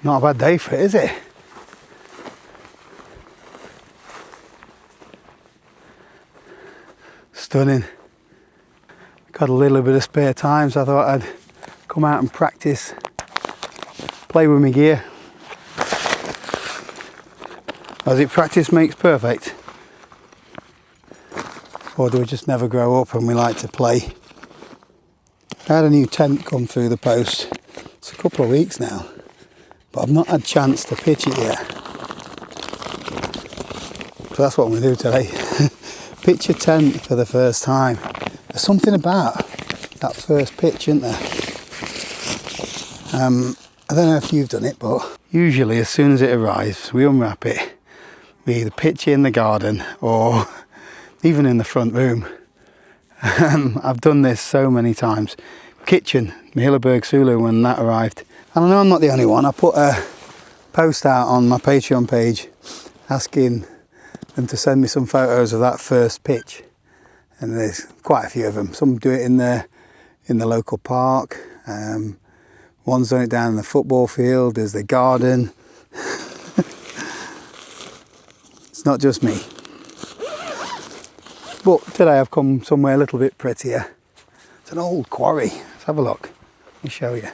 Not a bad day for it, is it? Stunning. Got a little bit of spare time, so I thought I'd come out and practice, play with my gear. As it practice makes perfect. Or do we just never grow up and we like to play? I had a new tent come through the post. It's a couple of weeks now, but I've not had a chance to pitch it yet. So that's what I'm going to do today. Pitch a tent for the first time. There's something about that first pitch, isn't there? I don't know if you've done it, but usually as soon as it arrives, we unwrap it. We either pitch it in the garden or even in the front room. I've done this so many times. Kitchen, my Hilleberg Sulu, when that arrived. And I know I'm not the only one. I put a post out on my Patreon page asking them to send me some photos of that first pitch. And there's quite a few of them. Some do it in the local park. One's done it down in the football field. There's the garden. It's not just me. But today I've come somewhere a little bit prettier. It's an old quarry. Let's have a look. Let me show you.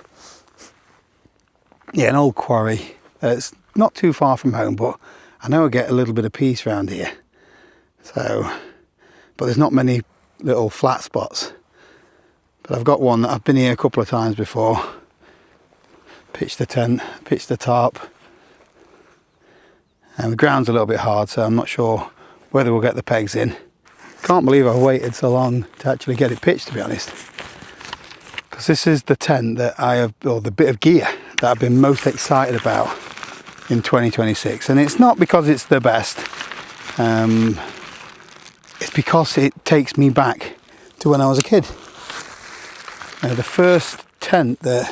Yeah, an old quarry. It's not too far from home, but I know I get a little bit of peace around here. So, but there's not many little flat spots. But I've got one that I've been here a couple of times before. Pitched the tent, pitched the tarp. And the ground's a little bit hard, so I'm not sure whether we'll get the pegs in. Can't believe I've waited so long to actually get it pitched, to be honest. Because this is the tent that I have, or the bit of gear that I've been most excited about in 2026. And it's not because it's the best. It's because it takes me back to when I was a kid. The first tent that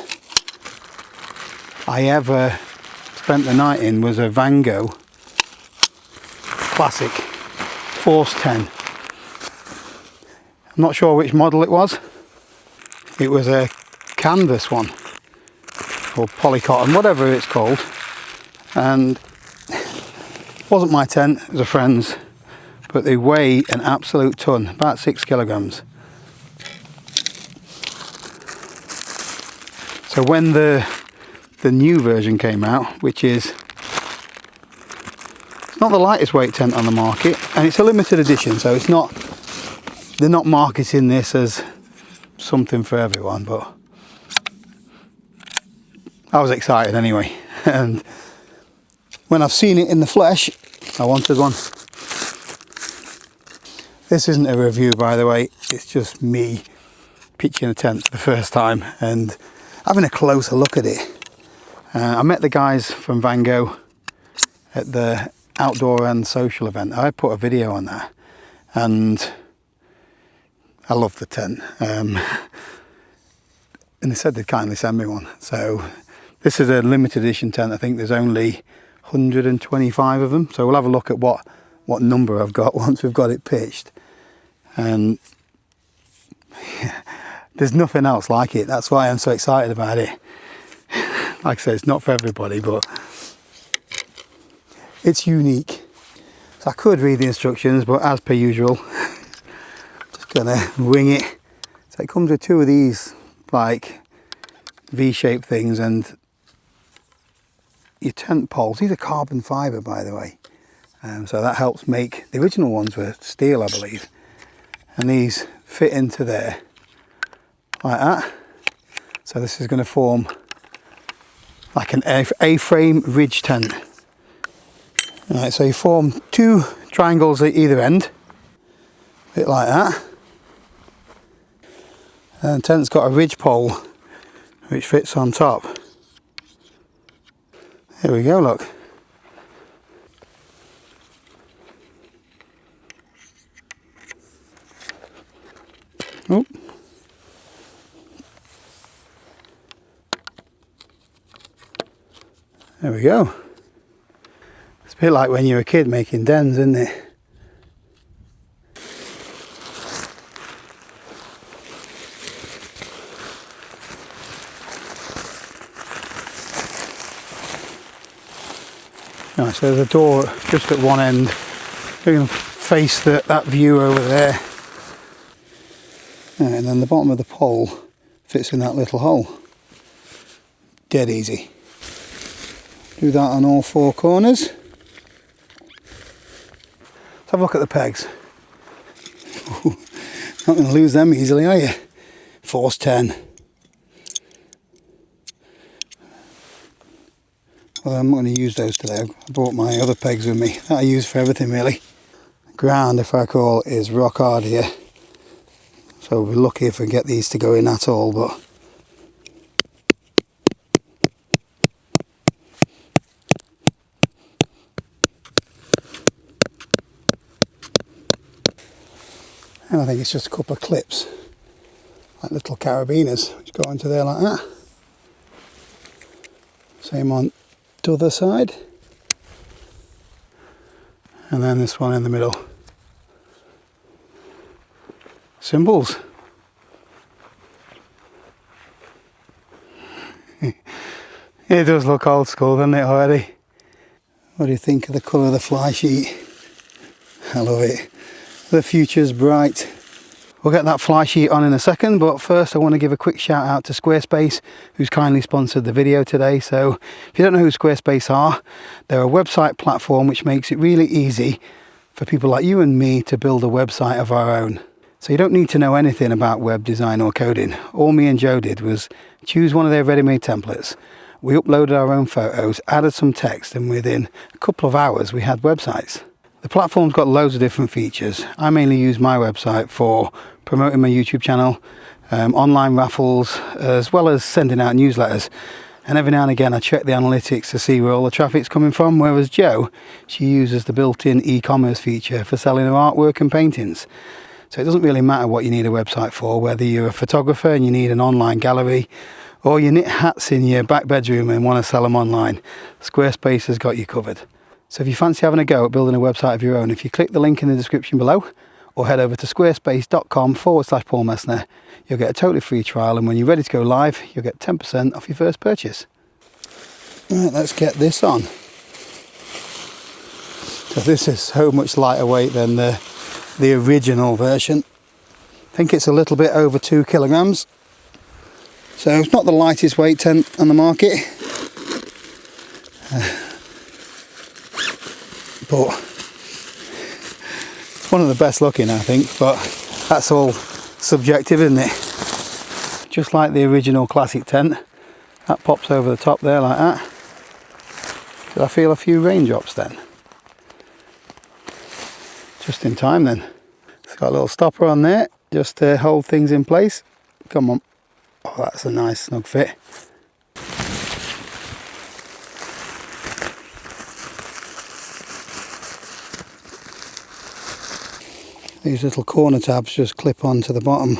I ever spent the night in was a Vango Classic Force 10. I'm not sure which model it was. It was a canvas one, or polycotton, whatever it's called. And it wasn't my tent, it was a friend's. But they weigh an absolute ton, about 6 kilograms. So when the new version came out, which is not the lightest weight tent on the market, and it's a limited edition, so it's not, they're not marketing this as something for everyone, but I was excited anyway. And when I've seen it in the flesh, I wanted one. This isn't a review, by the way, it's just me pitching a tent for the first time and having a closer look at it. I met the guys from Vango at the outdoor and social event. I put a video on that, and I love the tent. And they said they'd kindly send me one. So this is a limited edition tent. I think there's only 125 of them. So we'll have a look at what number I've got once we've got it pitched. And there's nothing else like it. That's why I'm so excited about it. Like I said, it's not for everybody, but it's unique. So I could read the instructions, but as per usual, just gonna wing it. So it comes with two of these like V-shaped things, and your tent poles. These are carbon fibre, by the way. So that helps make, the original ones were steel, I believe. And these fit into there, like that. So this is gonna form like an A-frame ridge tent. Right, so you form two triangles at either end, a bit like that. And the tent's got a ridge pole which fits on top. Here we go, look. Oh. There we go. It's a bit like when you're a kid making dens, isn't it? Right, so there's a door just at one end. We're going to face that view over there. Right, and then the bottom of the pole fits in that little hole. Dead easy. Do that on all four corners. Let's have a look at the pegs. Ooh, not going to lose them easily, are you? Force 10. Well, I'm not going to use those today. I brought my other pegs with me that I use for everything really. Ground, if I recall, is rock hard here. So we'll be lucky if we get these to go in at all, but and I think it's just a couple of clips, like little carabiners, which go into there like that. Same on the other side. And then this one in the middle. Symbols. It does look old school, doesn't it, already? What do you think of the colour of the fly sheet? I love it. The future's bright. We'll get that fly sheet on in a second, but first I want to give a quick shout out to Squarespace, who's kindly sponsored the video today. So if you don't know who Squarespace are, they're a website platform which makes it really easy for people like you and me to build a website of our own. So you don't need to know anything about web design or coding. All me and Joe did was choose one of their ready-made templates. We uploaded our own photos, added some text, and within a couple of hours we had websites. The platform's got loads of different features. I mainly use my website for promoting my YouTube channel, online raffles, as well as sending out newsletters. And every now and again I check the analytics to see where all the traffic's coming from, whereas Jo, she uses the built-in e-commerce feature for selling her artwork and paintings. So it doesn't really matter what you need a website for, whether you're a photographer and you need an online gallery, or you knit hats in your back bedroom and want to sell them online. Squarespace has got you covered. So if you fancy having a go at building a website of your own, if you click the link in the description below, or head over to squarespace.com/Paul Messner, you'll get a totally free trial, and when you're ready to go live, you'll get 10% off your first purchase. Right, let's get this on. So this is so much lighter weight than the original version. I think it's a little bit over 2 kilograms. So it's not the lightest weight tent on the market. But one of the best looking, I think, but that's all subjective, isn't it? Just like the original classic tent, that pops over the top there like that. Did I feel a few raindrops then? Just in time then. It's got a little stopper on there just to hold things in place. Come on. Oh, that's a nice snug fit. These little corner tabs just clip onto the bottom.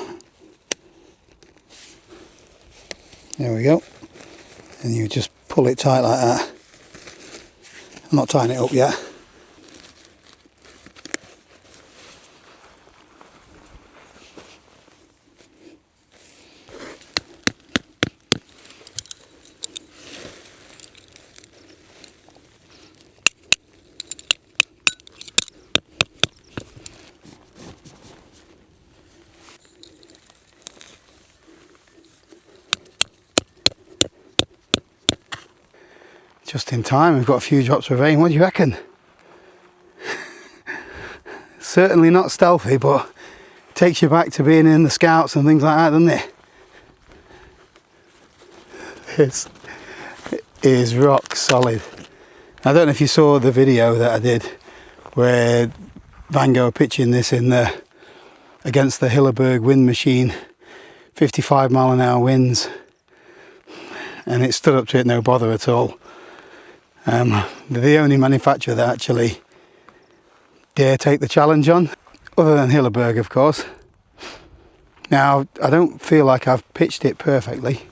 There we go. And you just pull it tight like that. I'm not tying it up yet. Just in time, we've got a few drops of rain. What do you reckon? Certainly not stealthy, but takes you back to being in the Scouts and things like that, doesn't it? This is rock solid. I don't know if you saw the video that I did where Vango are pitching this in against the Hilleberg wind machine, 55 mile an hour winds, and it stood up to it no bother at all. They're the only manufacturer that actually dare take the challenge on, other than Hilleberg, of course. Now, I don't feel like I've pitched it perfectly,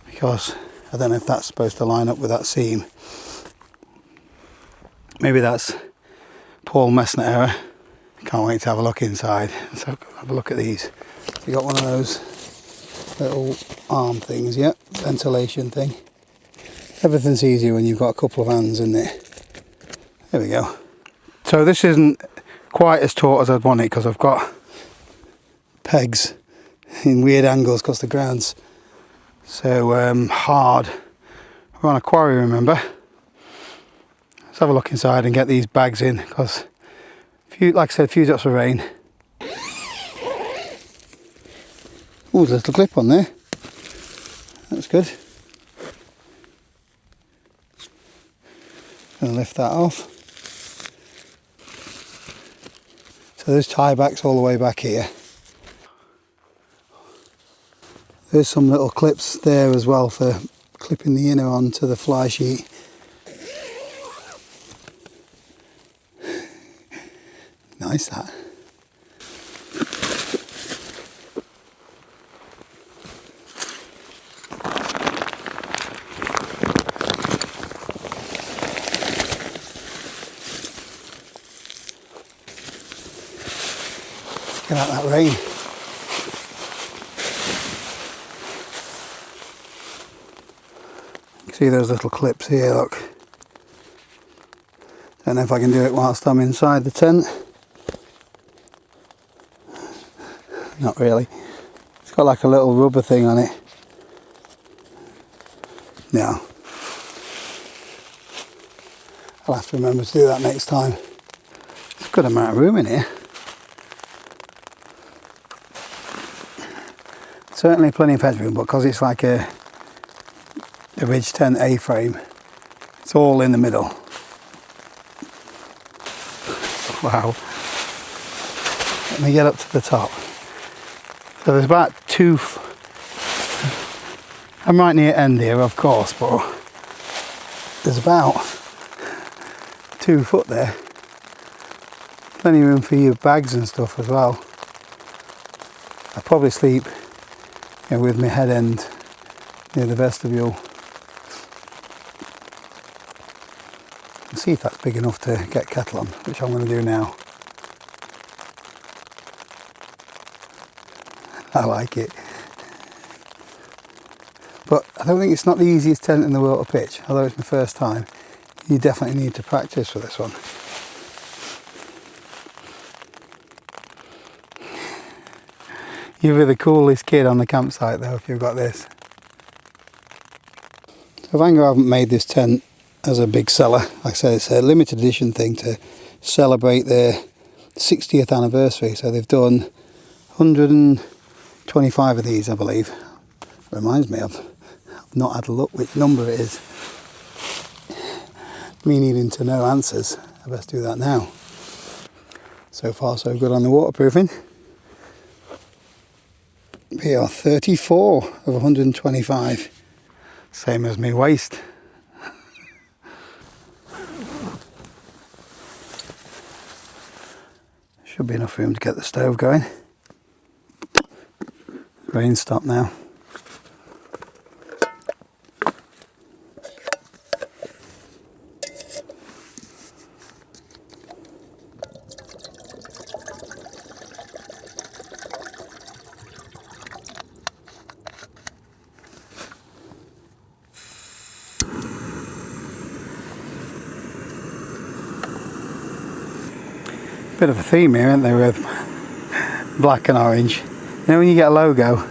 because I don't know if that's supposed to line up with that seam. Maybe that's Paul Messner error. Can't wait to have a look inside. So have a look at these. You got one of those little arm things, yeah, ventilation thing. Everything's easier when you've got a couple of hands, isn't it? There we go. So this isn't quite as taut as I'd want it because I've got pegs in weird angles because the ground's so hard. We're on a quarry, remember? Let's have a look inside and get these bags in because, like I said, a few drops of rain. Ooh, there's a little clip on there. That's good. Gonna lift that off. So there's tie backs all the way back here. There's some little clips there as well for clipping the inner onto the fly sheet. Nice that. Get out that rain. See those little clips here, look. Don't know if I can do it whilst I'm inside the tent. Not really. It's got like a little rubber thing on it. No. I'll have to remember to do that next time. There's a good amount of room in here. Certainly plenty of headroom, but because it's like a Ridge tent A-frame, it's all in the middle. Wow. Let me get up to the top. So there's about I'm right near end here, of course, but there's about 2 foot there. Plenty of room for your bags and stuff as well. I'll probably sleep with my head end near the vestibule. And see if that's big enough to get kettle on, which I'm going to do now. I like it. But I don't think it's not the easiest tent in the world to pitch, although it's my first time. You definitely need to practice for this one. You'll be the coolest kid on the campsite though if you've got this. So Vango haven't made this tent as a big seller. Like I said, it's a limited edition thing to celebrate their 60th anniversary. So they've done 125 of these, I believe. Reminds me, I've not had a look which number it is. Me needing to know answers, I best do that now. So far so good on the waterproofing. We are 34 of 125. Same as my waist. Should be enough room to get the stove going. Rain stopped now. Bit of a theme here, isn't there, with black and orange. You know when you get a logo, I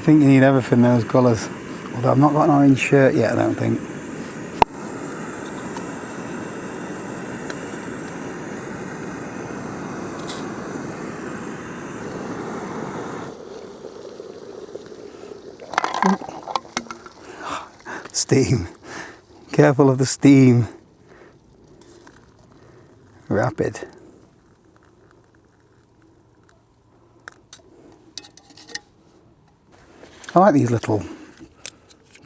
think you need everything those colours. Although I've not got an orange shirt yet, I don't think. Steam. Careful of the steam. Rapid. I like these little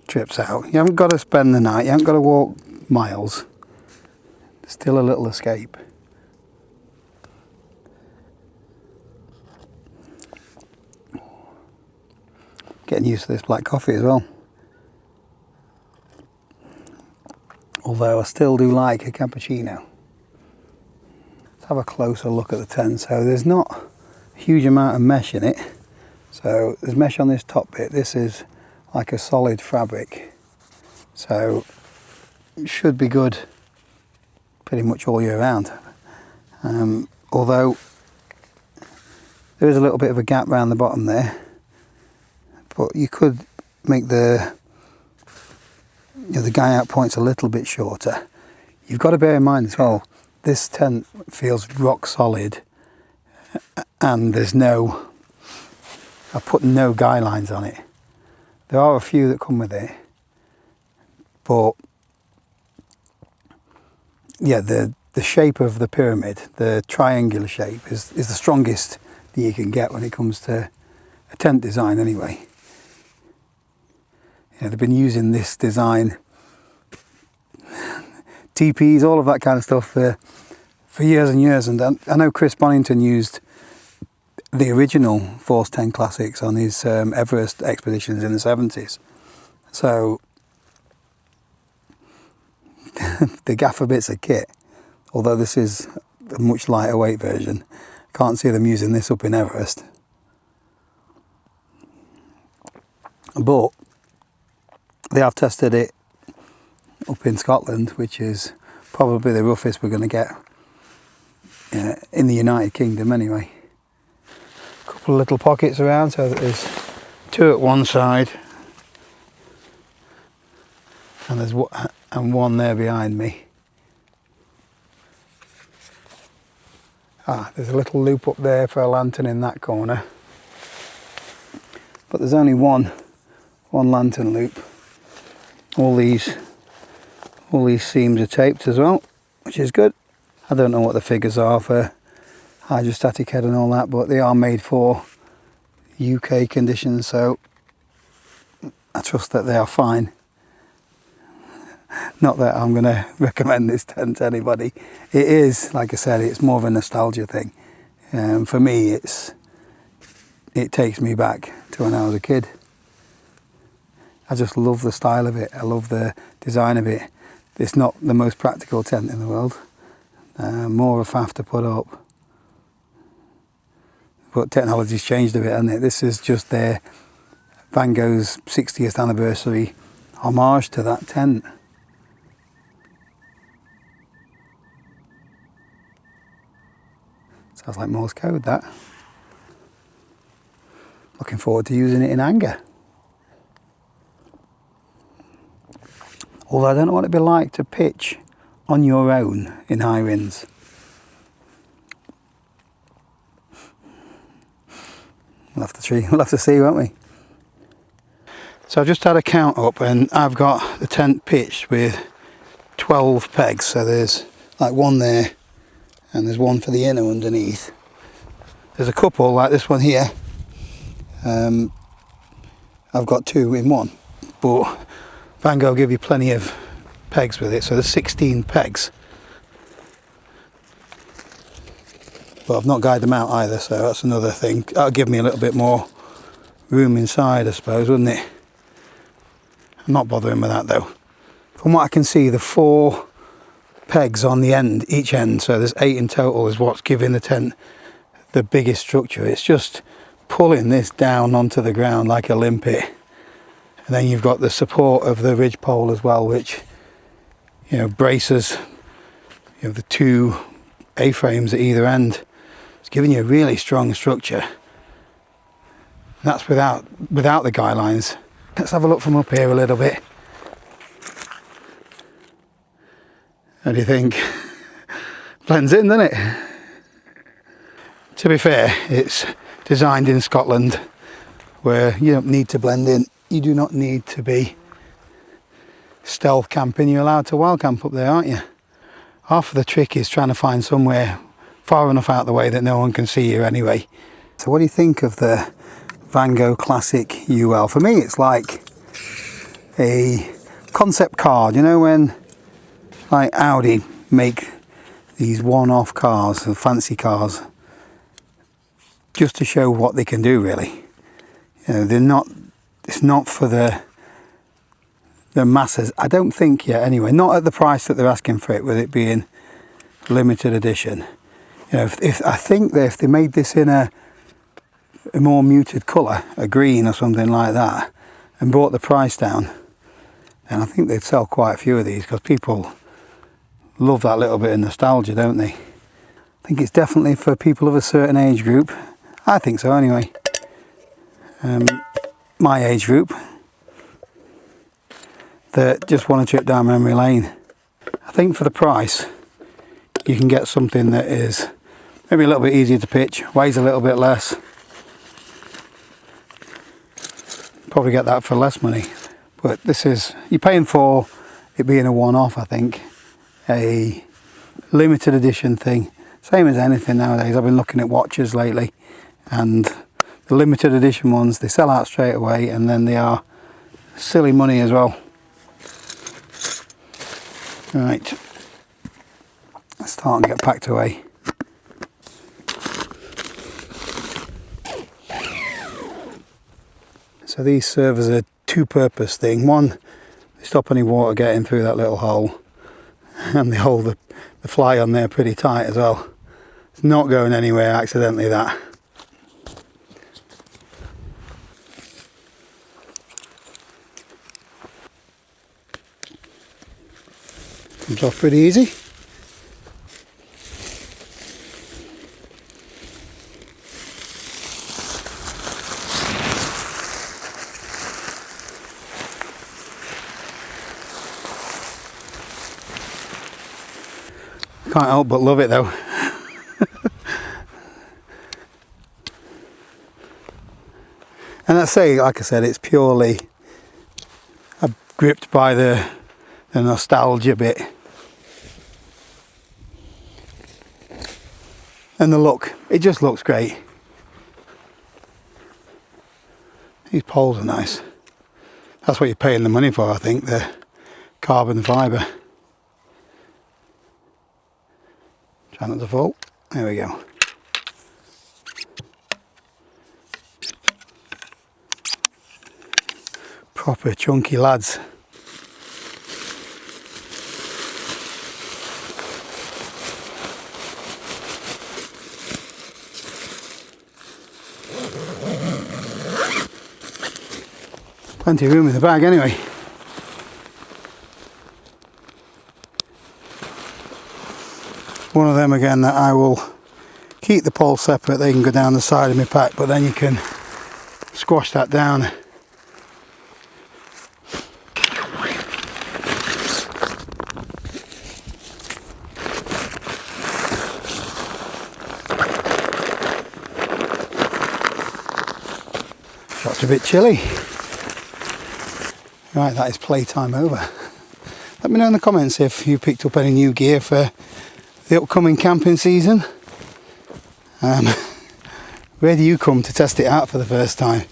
trips out. You haven't got to spend the night, you haven't got to walk miles. Still a little escape. Getting used to this black coffee as well. Although I still do like a cappuccino. Let's have a closer look at the tent. So there's not a huge amount of mesh in it. So there's mesh on this top bit. This is like a solid fabric. So should be good pretty much all year round. Although there is a little bit of a gap around the bottom there, but you could make the guy out points a little bit shorter. You've got to bear in mind as well, this tent feels rock solid, and I put no guy lines on it. There are a few that come with it, but yeah, the shape of the pyramid, the triangular shape, is the strongest that you can get when it comes to a tent design anyway. They've been using this design, teepees, all of that kind of stuff for years and years. And I know Chris Bonington used the original Force 10 Classics on his Everest expeditions in the 70s. So the gaffer bits of kit, although this is a much lighter weight version, can't see them using this up in Everest. But they have tested it up in Scotland, which is probably the roughest we're going to get in the United Kingdom anyway. A couple of little pockets around, so that there's two at one side and there's one there behind me. There's a little loop up there for a lantern in that corner, but there's only one lantern loop. All these seams are taped as well, which is good. I don't know what the figures are for hydrostatic head and all that, but they are made for UK conditions, so I trust that they are fine. Not that I'm going to recommend this tent to anybody. It is, like I said, it's more of a nostalgia thing. For me, it takes me back to when I was a kid. I just love the style of it. I love the design of it. It's not the most practical tent in the world. More of a faff to put up. But technology's changed a bit, hasn't it? This is just their Vango's 60th anniversary homage to that tent. Sounds like Morse code, that. Looking forward to using it in anger. Although I don't know what it'd be like to pitch on your own in high winds. We'll have to see, won't we? So I've just had a count up and I've got the tent pitched with 12 pegs. So there's like one there and there's one for the inner underneath. There's a couple like this one here. I've got two in one, but Vango give you plenty of pegs with it, so there's 16 pegs. But I've not guyed them out either, so that's another thing. That'll give me a little bit more room inside, I suppose, wouldn't it? I'm not bothering with that though. From what I can see, the 4 pegs on the end, each end, so there's 8 in total, is what's giving the tent the biggest structure. It's just pulling this down onto the ground like a limpet. And then you've got the support of the ridge pole as well, which, braces, the 2 A-frames at either end. It's giving you a really strong structure. And that's without the guy lines. Let's have a look from up here a little bit. How do you think? Blends in, doesn't it? To be fair, it's designed in Scotland, where you don't need to blend in. You do not need to be stealth camping. You're allowed to wild camp up there, aren't you? Half of the trick is trying to find somewhere far enough out of the way that no one can see you anyway. So what do you think of the Vango Classic UL? For me, it's like a concept card. You know when like Audi make these one-off cars, the fancy cars, just to show what they can do, really. They're not. It's not for the masses. I don't think yet. Anyway, not at the price that they're asking for it, with it being limited edition. If I think that if they made this in a more muted colour, a green or something like that, and brought the price down, And I think they'd sell quite a few of these because people love that little bit of nostalgia, don't they? I think it's definitely for people of a certain age group. I think so anyway. My age group that just want to trip down memory lane. I think for the price you can get something that is maybe a little bit easier to pitch, weighs a little bit less. Probably get that for less money. But this is, you're paying for it being a one-off, I think. A limited edition thing. Same as anything nowadays. I've been looking at watches lately, and the limited edition ones, they sell out straight away, and then they are silly money as well. Right, let's start and get packed away. So these serve as a two-purpose thing. One, they stop any water getting through that little hole, and they hold the fly on there pretty tight as well. It's not going anywhere accidentally, that. Comes off pretty easy. Can't help but love it though. And I say, like I said, it's purely gripped by the nostalgia bit. And the look, it just looks great. These poles are nice. That's what you're paying the money for, I think, the carbon fibre. Try not to fall. There we go. Proper chunky lads. Plenty of room in the bag anyway. One of them again that I will keep the poles separate, they can go down the side of my pack, but then you can squash that down. Shot's a bit chilly. Right, that is playtime over. Let me know in the comments if you picked up any new gear for the upcoming camping season. Where do you come to test it out for the first time?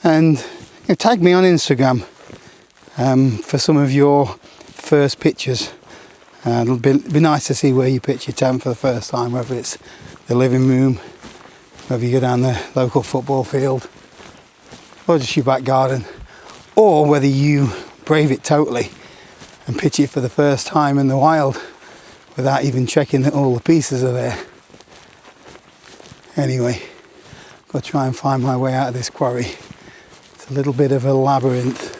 And tag me on Instagram for some of your first pictures. It'll be nice to see where you pitch your tent for the first time, whether it's the living room, whether you go down the local football field, or just your back garden, or whether you brave it totally and pitch it for the first time in the wild without even checking that all the pieces are there. Anyway, I've got to try and find my way out of this quarry. It's a little bit of a labyrinth.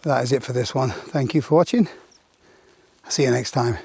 That is it for this one. Thank you for watching. I'll see you next time.